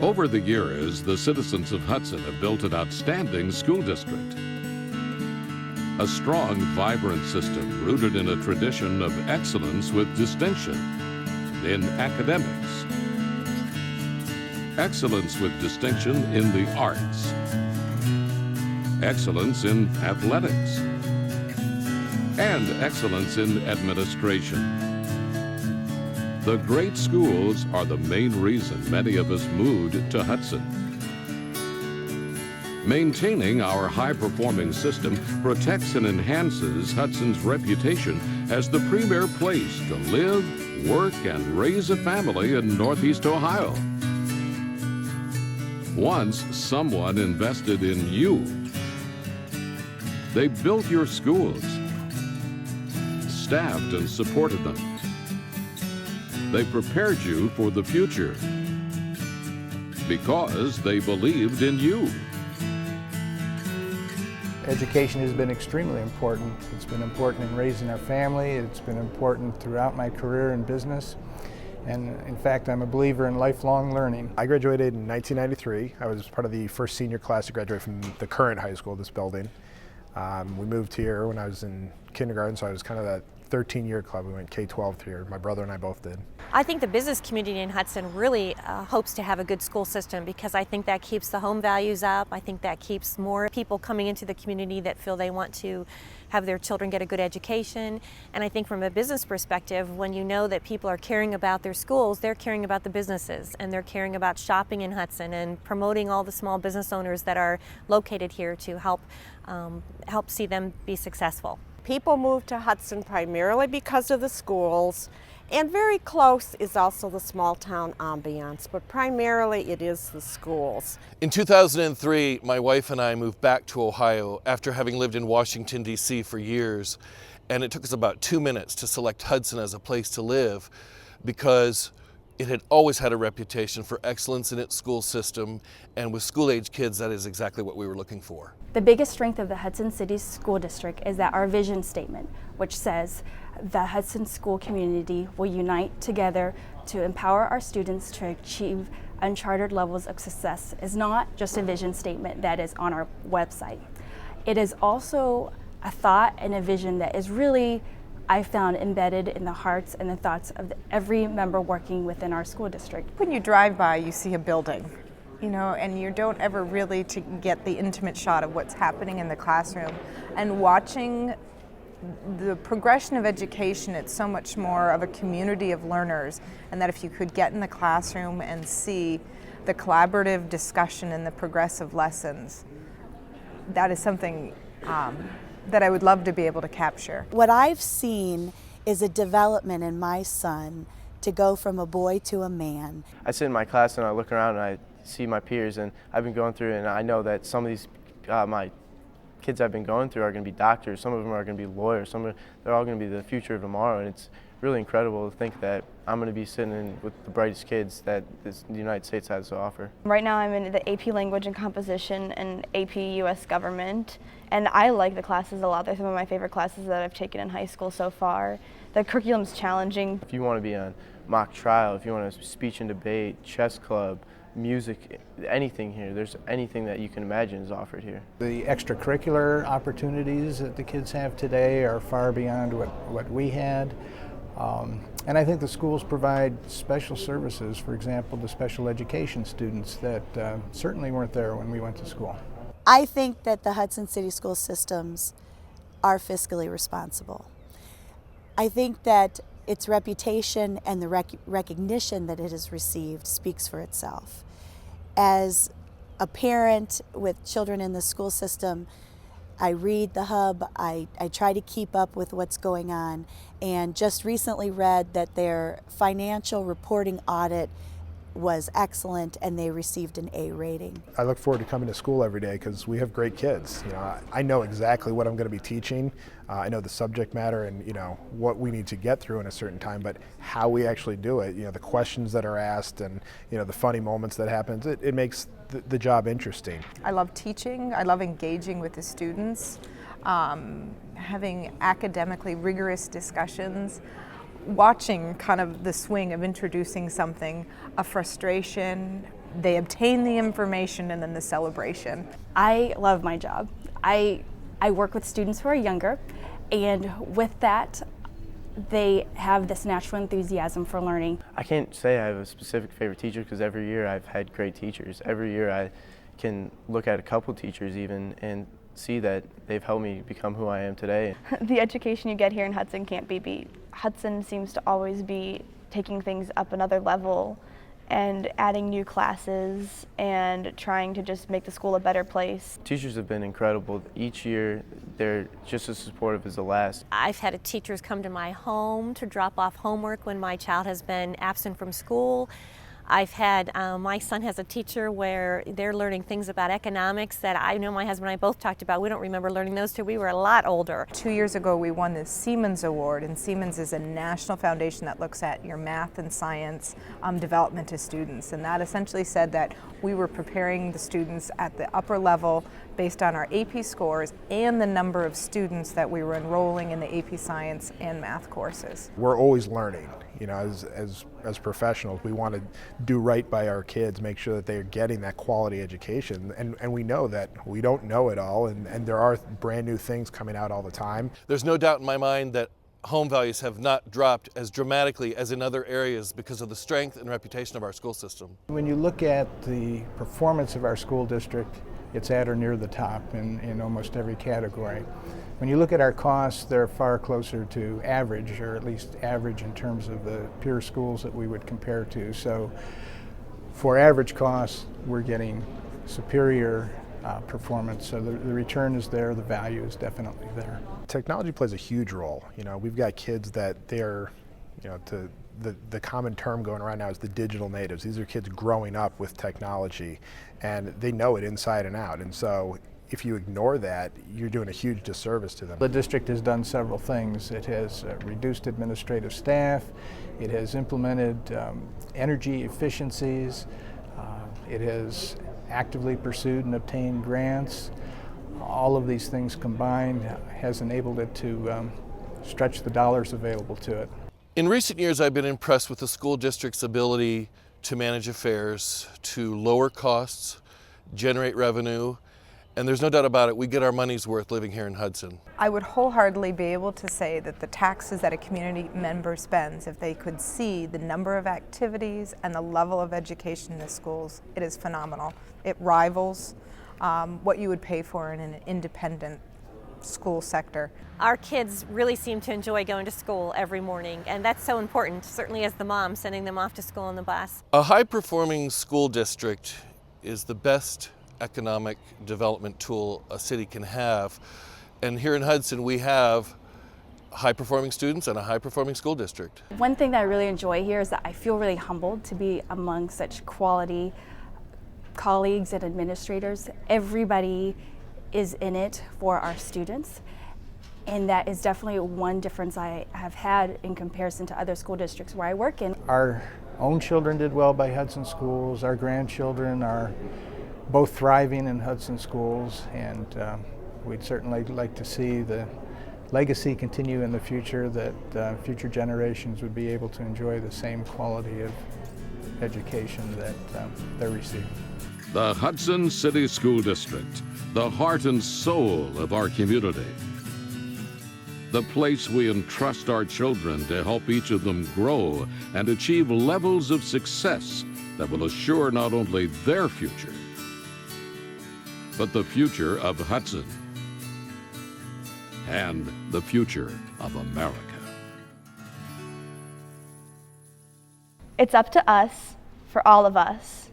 Over the years, the citizens of Hudson have built an outstanding school district. A strong, vibrant system rooted in a tradition of excellence with distinction in academics, excellence with distinction in the arts, excellence in athletics, and excellence in administration. The great schools are the main reason many of us moved to Hudson. Maintaining our high-performing system protects and enhances Hudson's reputation as the premier place to live, work, and raise a family in Northeast Ohio. Once someone invested in you. They built your schools, staffed and supported them. They prepared you for the future because they believed in you. Education has been extremely important. It's been important in raising our family. It's been important throughout my career in business. And in fact, I'm a believer in lifelong learning. I graduated in 1993. I was part of the first senior class to graduate from the current high school, this building. We moved here when I was in kindergarten, so I was kind of that 13-year club. We went K-12 here. My brother and I both did. I think the business community in Hudson really hopes to have a good school system because I think that keeps the home values up. I think that keeps more people coming into the community that feel they want to have their children get a good education. And I think from a business perspective, when you know that people are caring about their schools, they're caring about the businesses and they're caring about shopping in Hudson and promoting all the small business owners that are located here to help see them be successful. People move to Hudson primarily because of the schools, and very close is also the small town ambiance, but primarily it is the schools. In 2003, my wife and I moved back to Ohio after having lived in Washington, D.C. for years, and it took us about 2 minutes to select Hudson as a place to live because it had always had a reputation for excellence in its school system, and with school-age kids, that is exactly what we were looking for. The biggest strength of the Hudson City School District is that our vision statement, which says the Hudson school community will unite together to empower our students to achieve uncharted levels of success, is not just a vision statement that is on our website. It is also a thought and a vision that is really, I found, embedded in the hearts and the thoughts of every member working within our school district. When you drive by, you see a building, and you don't ever really get the intimate shot of what's happening in the classroom. And watching the progression of education, it's so much more of a community of learners, and that if you could get in the classroom and see the collaborative discussion and the progressive lessons, that is something that I would love to be able to capture. What I've seen is a development in my son to go from a boy to a man. I sit in my class and I look around and I see my peers, and I've been going through it, and I know that some of these my kids I've been going through are going to be doctors, some of them are going to be lawyers, they're all going to be the future of tomorrow, and it's really incredible to think that I'm going to be sitting in with the brightest kids that the United States has to offer. Right now I'm in the AP Language and Composition and AP US Government, and I like the classes a lot. They're some of my favorite classes that I've taken in high school so far. The curriculum's challenging. If you want to be on mock trial, if you want to speech and debate, chess club, music, anything here, there's anything that you can imagine is offered here. The extracurricular opportunities that the kids have today are far beyond what we had. And I think the schools provide special services, for example, to special education students that certainly weren't there when we went to school. I think that the Hudson City school systems are fiscally responsible. I think that its reputation and the recognition that it has received speaks for itself. As a parent with children in the school system, I read the Hub, I try to keep up with what's going on, and just recently read that their financial reporting audit was excellent and they received an A rating. I look forward to coming to school every day because we have great kids. I know exactly what I'm going to be teaching. I know the subject matter and what we need to get through in a certain time, but how we actually do it, the questions that are asked and the funny moments that happen, it makes the job interesting. I love teaching. I love engaging with the students, having academically rigorous discussions, watching kind of the swing of introducing something, a frustration, they obtain the information and then the celebration. I love my job. I work with students who are younger, and with that, they have this natural enthusiasm for learning. I can't say I have a specific favorite teacher because every year I've had great teachers. Every year I can look at a couple teachers even and see that they've helped me become who I am today. The education you get here in Hudson can't be beat. Hudson seems to always be taking things up another level and adding new classes and trying to just make the school a better place. Teachers have been incredible. Each year they're just as supportive as the last. I've had teachers come to my home to drop off homework when my child has been absent from school. I've had, my son has a teacher where they're learning things about economics that I know my husband and I both talked about. We don't remember learning those till we were a lot older. 2 years ago we won the Siemens Award, and Siemens is a national foundation that looks at your math and science development to students, and that essentially said that we were preparing the students at the upper level based on our AP scores and the number of students that we were enrolling in the AP science and math courses. We're always learning. You know, as professionals, we want to do right by our kids, make sure that they're getting that quality education, and we know that we don't know it all, and there are brand new things coming out all the time. There's no doubt in my mind that home values have not dropped as dramatically as in other areas because of the strength and reputation of our school system. When you look at the performance of our school district, it's at or near the top in almost every category. When you look at our costs, they're far closer to average, or at least average in terms of the peer schools that we would compare to. So for average costs, we're getting superior performance. So the return is there, the value is definitely there. Technology plays a huge role. You know, we've got kids that they're, you know, the common term going around now is the digital natives. These are kids growing up with technology, and they know it inside and out. And so if you ignore that, you're doing a huge disservice to them. The district has done several things. It has reduced administrative staff. It has implemented energy efficiencies. It has actively pursued and obtained grants. All of these things combined has enabled it to stretch the dollars available to it. In recent years, I've been impressed with the school district's ability to manage affairs, to lower costs, generate revenue, and there's no doubt about it, we get our money's worth living here in Hudson. I would wholeheartedly be able to say that the taxes that a community member spends, if they could see the number of activities and the level of education in the schools, it is phenomenal. It rivals what you would pay for in an independent school sector. Our kids really seem to enjoy going to school every morning, and that's so important, certainly as the mom sending them off to school on the bus. A high-performing school district is the best economic development tool a city can have. And here in Hudson, we have high-performing students and a high-performing school district. One thing that I really enjoy here is that I feel really humbled to be among such quality colleagues and administrators. Everybody is in it for our students, and that is definitely one difference I have had in comparison to other school districts where I work in. Our own children did well by Hudson schools. Our grandchildren are both thriving in Hudson schools, and we'd certainly like to see the legacy continue in the future, that future generations would be able to enjoy the same quality of education that they're receiving. The Hudson City School District, the heart and soul of our community. The place we entrust our children to help each of them grow and achieve levels of success that will assure not only their future, but the future of Hudson and the future of America. It's up to us, for all of us,